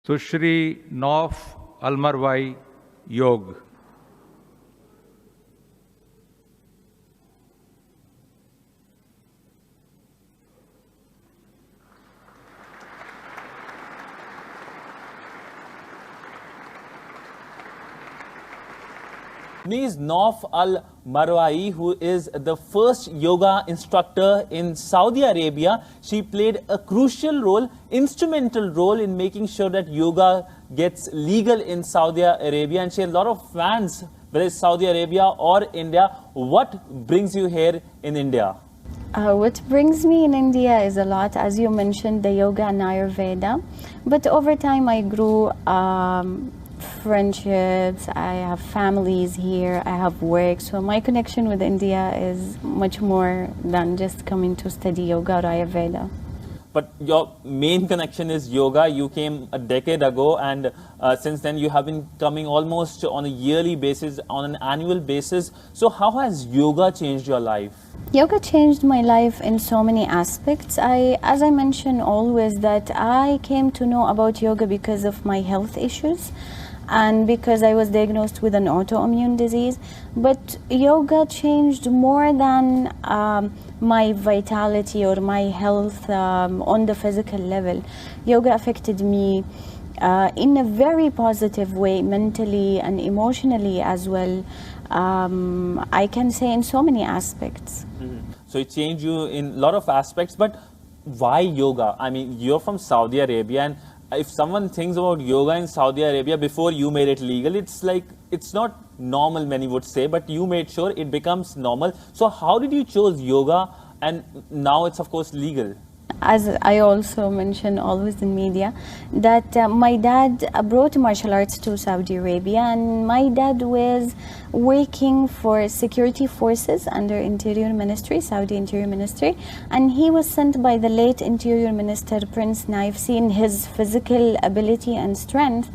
Sushri Nauf Almarwai Yog. Ms. Nauf Al-Marwai, who is the first yoga instructor in Saudi Arabia. She played a crucial role, instrumental role in making sure that yoga gets legal in Saudi Arabia, and she has a lot of fans, whether it's Saudi Arabia or India. What brings you here in India? What brings me in India is a lot, as you mentioned, the yoga and Ayurveda. But over time I grew friendships, I have families here, I have work, so my connection with India is much more than just coming to study yoga or Ayurveda. But your main connection is yoga. You came a decade ago, and since then you have been coming almost on a yearly basis, on an annual basis. So how has yoga changed your life? Yoga changed my life in so many aspects. As I mentioned always, that I came to know about yoga because of my health issues and because I was diagnosed with an autoimmune disease. But yoga changed more than my vitality or my health on the physical level. Yoga affected me in a very positive way, mentally and emotionally as well. I can say in so many aspects. So it changed you in a lot of aspects, but why yoga? I mean, you're from Saudi Arabia, and if someone thinks about yoga in Saudi Arabia before you made it legal, it's like, it's not normal, many would say, but you made sure it becomes normal. So how did you choose yoga, and now it's of course legal? As I also mention always in media, that my dad brought martial arts to Saudi Arabia, and my dad was working for security forces under Interior Ministry, Saudi Interior Ministry, and he was sent by the late Interior Minister Prince Naif. Seeing his physical ability and strength,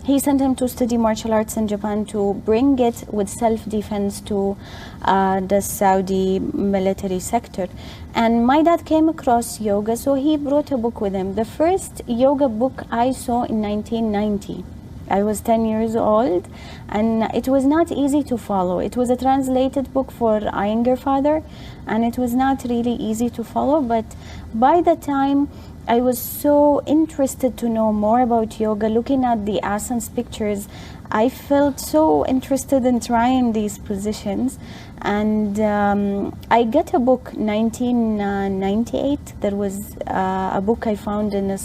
he sent him to study martial arts in Japan to bring it with self-defense to the Saudi military sector. And my dad came across yoga, so he brought a book with him. The first yoga book I saw in 1990. I was 10 years old, and it was not easy to follow. It was a translated book for Iyengar father, and it was not really easy to follow. But by the time I was so interested to know more about yoga, looking at the asanas pictures, I felt so interested in trying these positions. And I got a book 1998. There was a book I found in a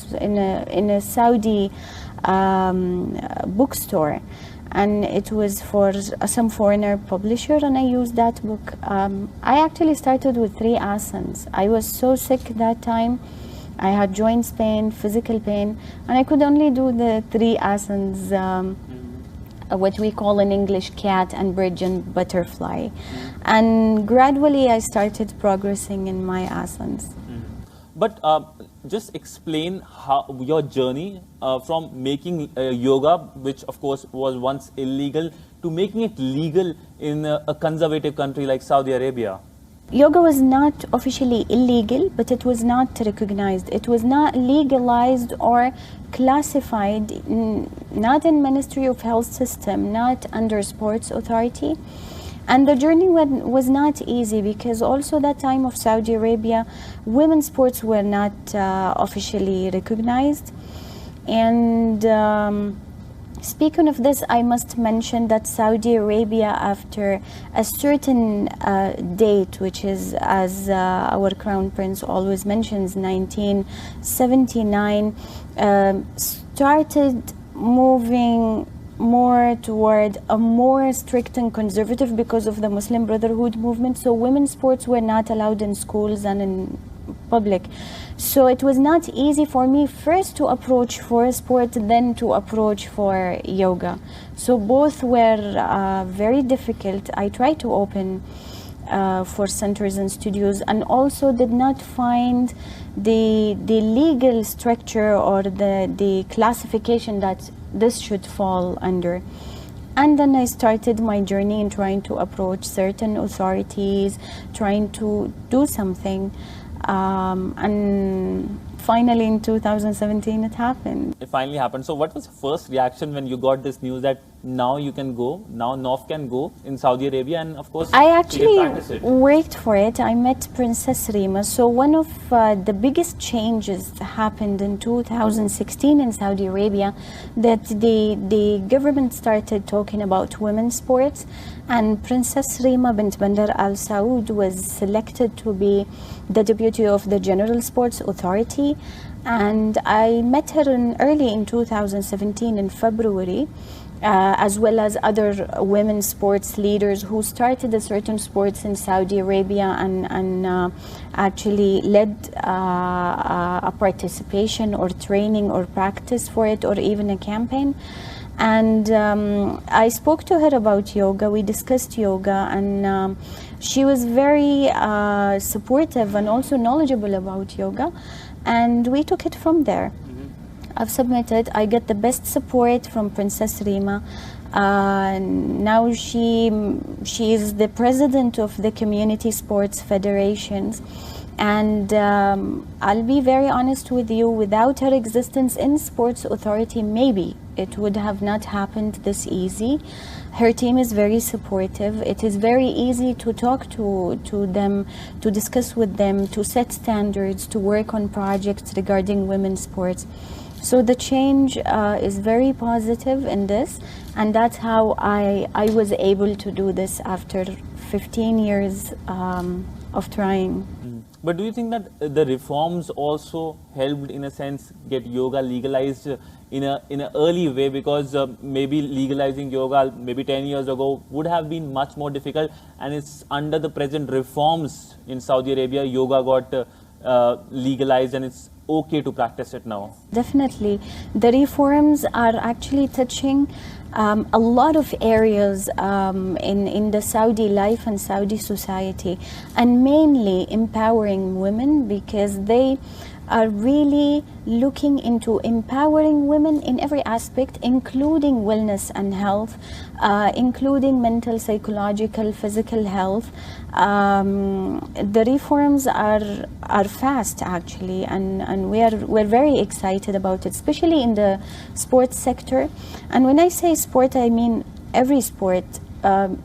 Saudi bookstore, and it was for some foreigner publisher, and I used that book. I actually started with 3 asanas. I was so sick that time. I had joints pain, physical pain, and I could only do the 3 asanas, what we call in English cat and bridge and butterfly. And gradually I started progressing in my asanas. But just explain how your journey from making yoga, which of course was once illegal, to making it legal in a conservative country like Saudi Arabia. Yoga was not officially illegal, but it was not recognized. It was not legalized or classified, not in Ministry of Health system, not under Sports Authority. And the journey was not easy, because also that time of Saudi Arabia, women's sports were not officially recognized. And speaking of this, I must mention that Saudi Arabia, after a certain date, which is, as our Crown Prince always mentions, 1979, started moving more toward a more strict and conservative because of the Muslim Brotherhood movement. So women's sports were not allowed in schools and in public. So it was not easy for me first to approach for a sport, then to approach for yoga. So both were very difficult. I tried to open for centers and studios, and also did not find the legal structure or the classification that this should fall under. And then I started my journey in trying to approach certain authorities, trying to do something. And finally in 2017 it happened. It finally happened. So what was your first reaction when you got this news that now you can go, now Nauf can go in Saudi Arabia, and of course I you can actually practice it? worked for it. I met Princess Rima. So one of the biggest changes happened in 2016 in Saudi Arabia, that the government started talking about women's sports, and Princess Rima bint Bandar Al Saud was selected to be the deputy of the General Sports Authority. And I met her early in 2017 in February. As well as other women sports leaders who started a certain sports in Saudi Arabia and actually led a participation or training or practice for it, or even a campaign. And I spoke to her about yoga. We discussed yoga, and she was very supportive and also knowledgeable about yoga, and we took it from there. I've submitted. I get the best support from Princess Rima. Now she is the president of the community sports federations, and I'll be very honest with you, without her existence in Sports Authority, maybe it would have not happened this easy. Her team is very supportive. It is very easy to talk to them, to discuss with them, to set standards, to work on projects regarding women's sports. So the change is very positive in this, and that's how I was able to do this after 15 years of trying. But do you think that the reforms also helped, in a sense, get yoga legalized in an early way? Because maybe legalizing yoga maybe 10 years ago would have been much more difficult, and it's under the present reforms in Saudi Arabia, yoga got legalized, and it's okay to practice it now. Definitely. The reforms are actually touching a lot of areas in the Saudi life and Saudi society, and mainly empowering women, because they are really looking into empowering women in every aspect, including wellness and health, including mental, psychological, physical health. The reforms are fast actually, and we're very excited about it, especially in the sports sector. And when I say sport, I mean every sport.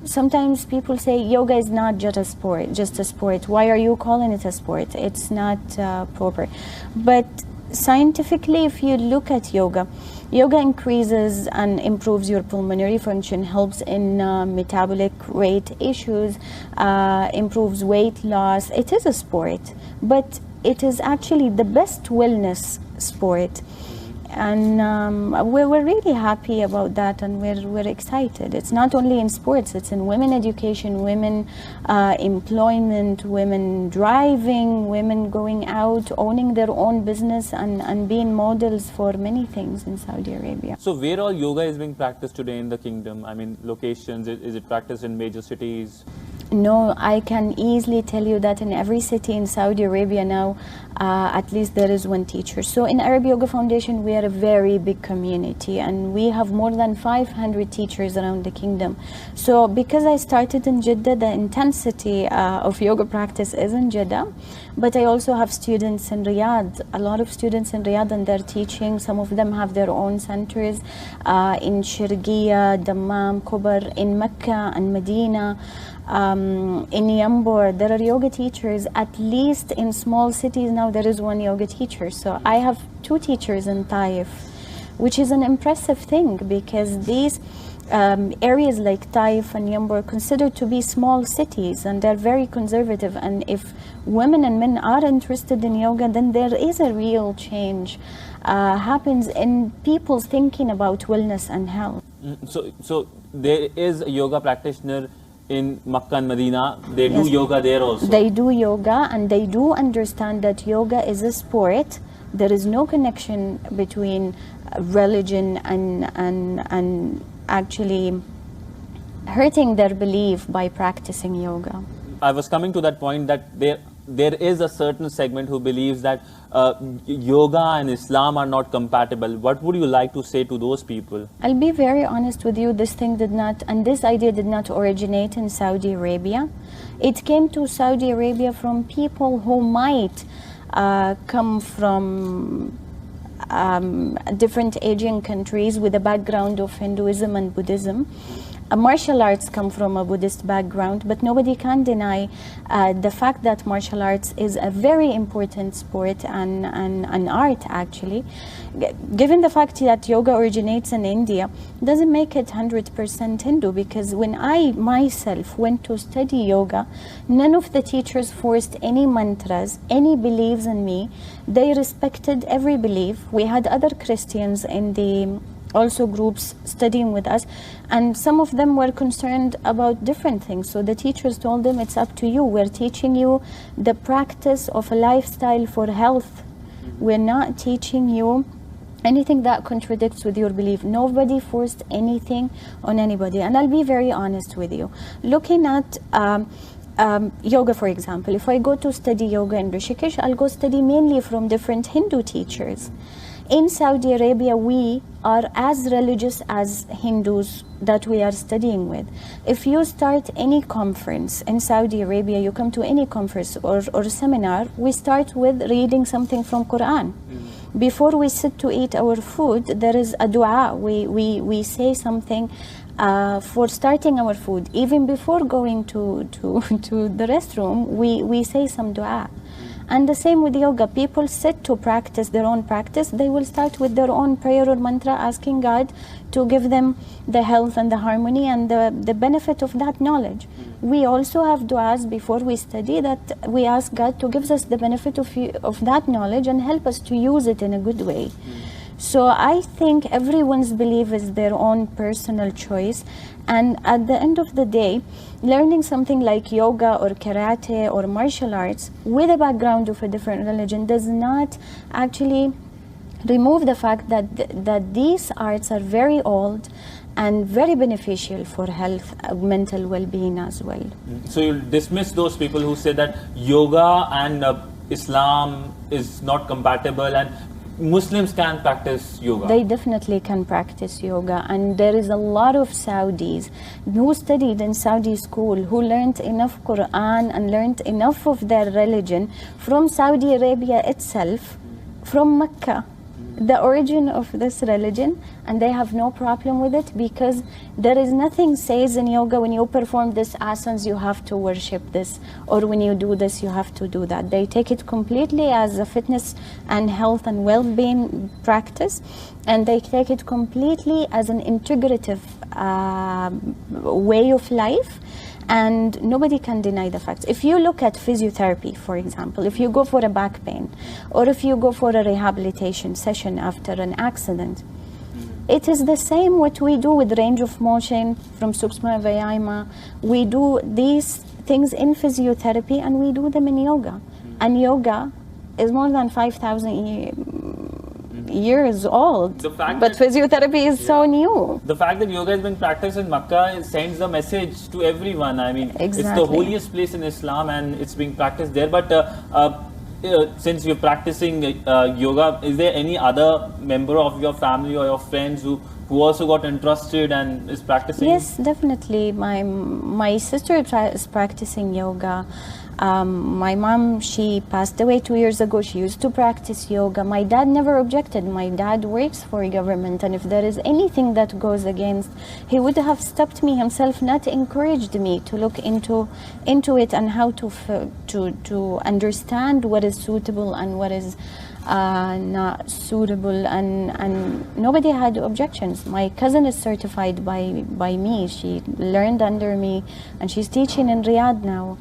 Sometimes people say yoga is not just a sport. Why are you calling it a sport? It's not proper. But scientifically, if you look at yoga increases and improves your pulmonary function, helps in metabolic rate issues, improves weight loss. It is a sport, but it is actually the best wellness sport. And we're really happy about that, and we're excited. It's not only in sports, it's in women education, women employment, women driving, women going out, owning their own business, and being models for many things in Saudi Arabia. So where all yoga is being practiced today in the kingdom? I mean, locations, is it practiced in major cities? No, I can easily tell you that in every city in Saudi Arabia now, at least there is one teacher. So in Arab Yoga Foundation, we are a very big community, and we have more than 500 teachers around the kingdom. So because I started in Jeddah, the intensity of yoga practice is in Jeddah, but I also have students in Riyadh, a lot of students in Riyadh, and they're teaching. Some of them have their own centers in Sharqiya, Dammam, Khobar, in Mecca and Medina. In Yambur, there are yoga teachers. At least in small cities now, there is one yoga teacher. So I have 2 teachers in Taif, which is an impressive thing, because these areas like Taif and Yambur are considered to be small cities, and they're very conservative. And if women and men are interested in yoga, then there is a real change happens in people's thinking about wellness and health. So there is a yoga practitioner in Makkah and Medina. They do yoga there also. They do yoga, and they do understand that yoga is a sport. There is no connection between religion and actually hurting their belief by practicing yoga. I was coming to that point that there is a certain segment who believes that yoga and Islam are not compatible. What would you like to say to those people? I'll be very honest with you, this idea did not originate in Saudi Arabia. It came to Saudi Arabia from people who might come from different Asian countries with a background of Hinduism and Buddhism. Martial arts come from a Buddhist background, but nobody can deny the fact that martial arts is a very important sport and an art, actually. Given the fact that yoga originates in India, doesn't make it 100% Hindu, because when I myself went to study yoga, none of the teachers forced any mantras, any beliefs in me. They respected every belief. We had other Christians in the also groups studying with us, and some of them were concerned about different things. So the teachers told them, it's up to you. We're teaching you the practice of a lifestyle for health. We're not teaching you anything that contradicts with your belief. Nobody forced anything on anybody. And I'll be very honest with you. Looking at yoga, for example, if I go to study yoga in Rishikesh, I'll go study mainly from different Hindu teachers. In Saudi Arabia, we are as religious as Hindus that we are studying with. If you start any conference in Saudi Arabia, you come to any conference or seminar, we start with reading something from Quran. Before we sit to eat our food, there is a dua. We say something for starting our food. Even before going to the restroom, we say some dua. And the same with yoga. People sit to practice their own practice. They will start with their own prayer or mantra, asking God to give them the health and the harmony and the benefit of that knowledge. We also have du'as before we study that we ask God to give us the benefit of that knowledge and help us to use it in a good way. So I think everyone's belief is their own personal choice. And at the end of the day, learning something like yoga or karate or martial arts with a background of a different religion does not actually remove the fact that these arts are very old and very beneficial for health, mental well-being as well. So you'll dismiss those people who say that yoga and Islam is not compatible and Muslims can practice yoga? They definitely can practice yoga, and there is a lot of Saudis who studied in Saudi school, who learned enough Quran and learned enough of their religion from Saudi Arabia itself, from Mecca, the origin of this religion, and they have no problem with it, because there is nothing says in yoga when you perform this asanas you have to worship this, or when you do this you have to do that. They take it completely as a fitness and health and well-being practice, and they take it completely as an integrative way of life. And nobody can deny the facts. If you look at physiotherapy, for example, if you go for a back pain, or if you go for a rehabilitation session after an accident, it is the same what we do with range of motion from Suksma Vayama. We do these things in physiotherapy and we do them in yoga. And yoga is more than 5,000 years old, but physiotherapy is so new. The fact that yoga has been practiced in Makkah sends a message to everyone. I mean, Exactly. It's the holiest place in Islam and it's being practiced there. But since you're practicing yoga, is there any other member of your family or your friends who also got interested and is practicing? Yes, definitely. My sister is practicing yoga. My mom, she passed away 2 years ago. She used to practice yoga. My dad never objected. My dad works for government, and if there is anything that goes against, he would have stopped me himself, not encouraged me to look into it and how to understand what is suitable and what is not suitable, and nobody had objections. My cousin is certified by me. She learned under me, and she's teaching in Riyadh now.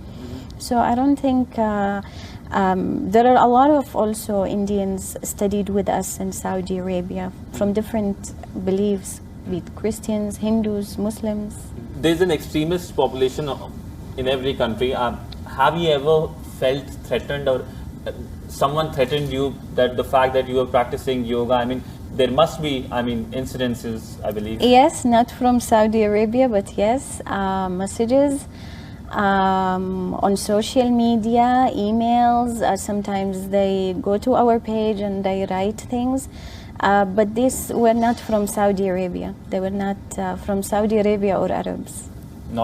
So I don't think there are a lot of also Indians studied with us in Saudi Arabia from different beliefs, be it Christians, Hindus, Muslims. There's an extremist population in every country. Have you ever felt threatened, or someone threatened you that the fact that you are practicing yoga? I mean, there must be, incidences, I believe. Yes, not from Saudi Arabia, but yes, messages. On social media, emails, sometimes they go to our page and they write things, but these were not from Saudi Arabia. They were not from Saudi Arabia or Arabs.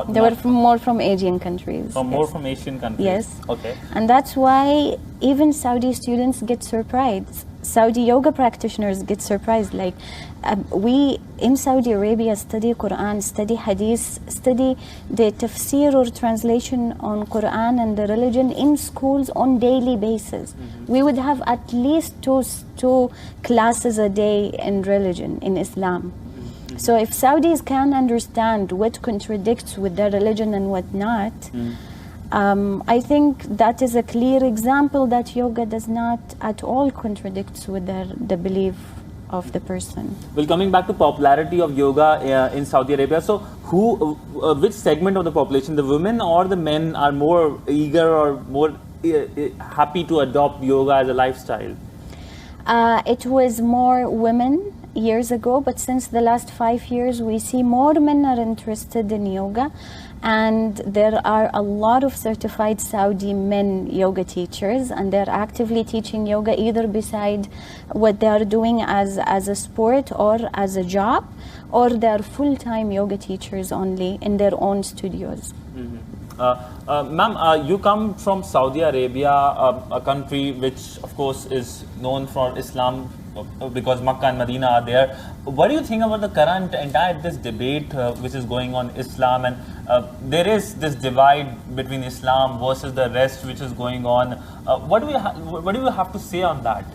They were more from Asian countries. More from Asian countries. Yes. Okay. And that's why even Saudi students get surprised. Saudi yoga practitioners get surprised. Like we in Saudi Arabia study Quran, study Hadith, study the tafsir or translation on Quran and the religion in schools on daily basis. We would have at least two classes a day in religion in Islam. So if Saudis can understand what contradicts with their religion and what not, I think that is a clear example that yoga does not at all contradicts with the belief of the person. Well, coming back to popularity of yoga in Saudi Arabia, so which segment of the population, the women or the men, are more eager or more happy to adopt yoga as a lifestyle? It was more women years ago, but since the last 5 years we see more men are interested in yoga, and there are a lot of certified Saudi men yoga teachers, and they're actively teaching yoga either beside what they are doing as a sport or as a job, or they're full-time yoga teachers only in their own studios. Ma'am, you come from Saudi Arabia, a country which of course is known for Islam because Makkah and Medina are there. What do you think about the current this debate which is going on Islam, and there is this divide between Islam versus the rest which is going on? What do you have to say on that?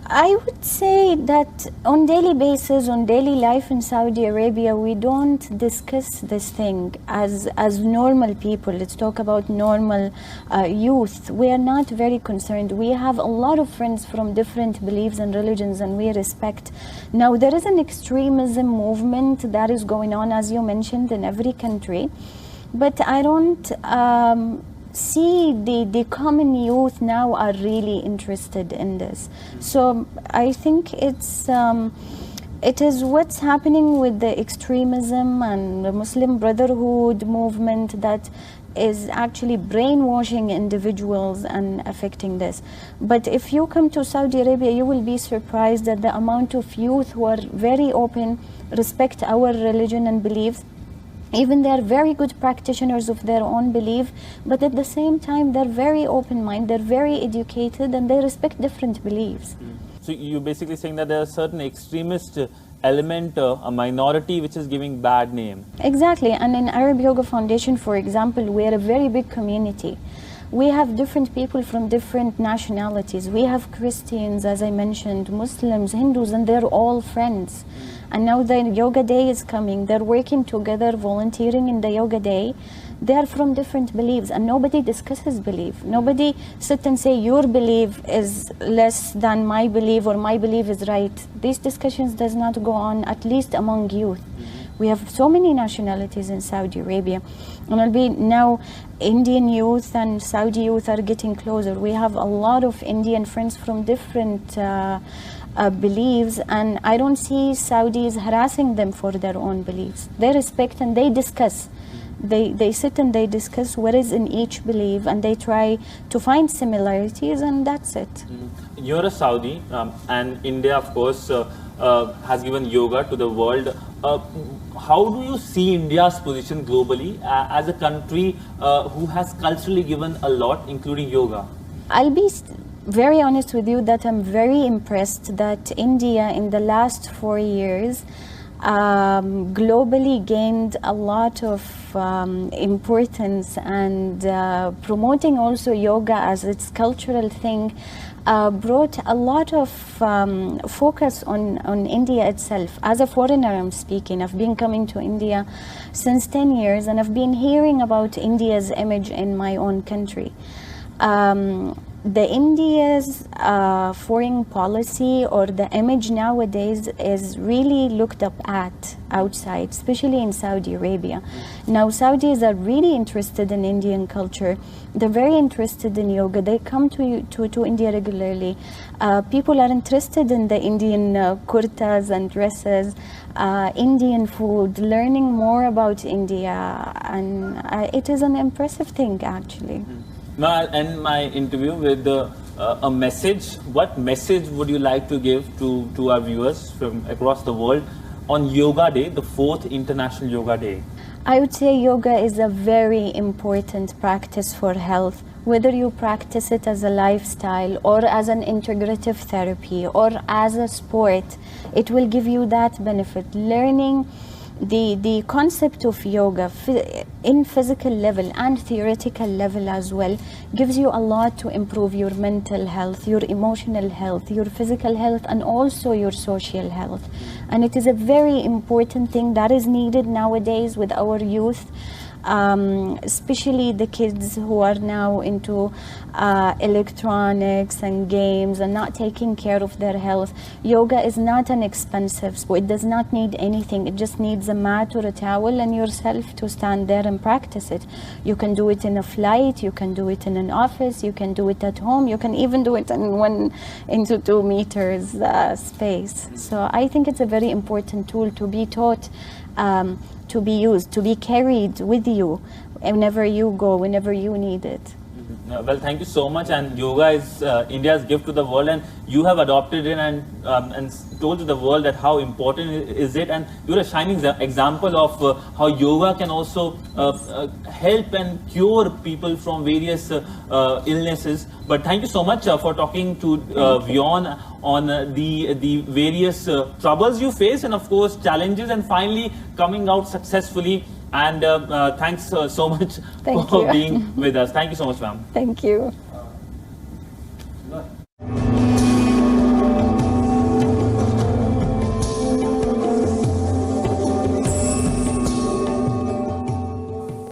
I would say that on daily basis, on daily life in Saudi Arabia, we don't discuss this thing as normal people. Let's talk about normal youth. We are not very concerned. We have a lot of friends from different beliefs and religions, and we respect. Now, there is an extremism movement that is going on, as you mentioned, in every country. But I don't see the common youth now are really interested in this. So I think it is what's happening with the extremism and the Muslim Brotherhood movement that is actually brainwashing individuals and affecting this. But if you come to Saudi Arabia, you will be surprised at the amount of youth who are very open, respect our religion and beliefs. Even they are very good practitioners of their own belief, but at the same time they're very open-minded, they're very educated, and they respect different beliefs. So you're basically saying that there's a certain extremist element, a minority which is giving bad name. Exactly, and in Arab Yoga Foundation, for example, we are a very big community. We have different people from different nationalities. We have Christians, as I mentioned, Muslims, Hindus, and they're all friends. And now the yoga day is coming. They're working together, volunteering in the yoga day. They are from different beliefs, and nobody discusses belief. Nobody sit and say your belief is less than my belief or my belief is right. These discussions does not go on, at least among youth. We have so many nationalities in Saudi Arabia, and it'll be now Indian youth and Saudi youth are getting closer. We have a lot of Indian friends from different beliefs, and I don't see Saudis harassing them for their own beliefs. They respect and they discuss. They sit and they discuss what is in each belief, and they try to find similarities, and that's it. You're a Saudi, and India, of course, has given yoga to the world. How do you see India's position globally as a country who has culturally given a lot, including yoga? I'll be very honest with you that I'm very impressed that India in the last 4 years globally gained a lot of importance, and promoting also yoga as its cultural thing brought a lot of focus on India itself. As a foreigner, I'm speaking. I've been coming to India since 10 years, and I've been hearing about India's image in my own country. The India's foreign policy or the image nowadays is really looked up at outside, especially in Saudi Arabia. Now Saudis are really interested in Indian culture. They're very interested in yoga. They come to India regularly. People are interested in the Indian kurtas and dresses, Indian food, learning more about India, and it is an impressive thing actually. Now I'll end my interview with a message. What message would you like to give to our viewers from across the world on Yoga Day, the 4th International Yoga Day? I would say yoga is a very important practice for health. Whether you practice it as a lifestyle or as an integrative therapy or as a sport, it will give you that benefit. Learning the concept of yoga in physical level and theoretical level as well gives you a lot to improve your mental health, your emotional health, your physical health, and also your social health. And it is a very important thing that is needed nowadays with our youth. Especially the kids who are now into electronics and games and not taking care of their health. Yoga is not an expensive sport. It does not need anything. It just needs a mat or a towel and yourself to stand there and practice it. You can do it in a flight, you can do it in an office, you can do it at home, you can even do it in 1 into 2 meters space. So I think it's a very important tool to be taught, to be used, to be carried with you whenever you go, whenever you need it. Well, thank you so much. And yoga is India's gift to the world, and you have adopted it and told to the world that how important is it. And you're a shining example of how yoga can also help and cure people from various illnesses. But thank you so much for talking to Vyon on the various troubles you face and of course challenges, and finally coming out successfully. And thanks so much for being with us. Thank you so much, ma'am. Thank you.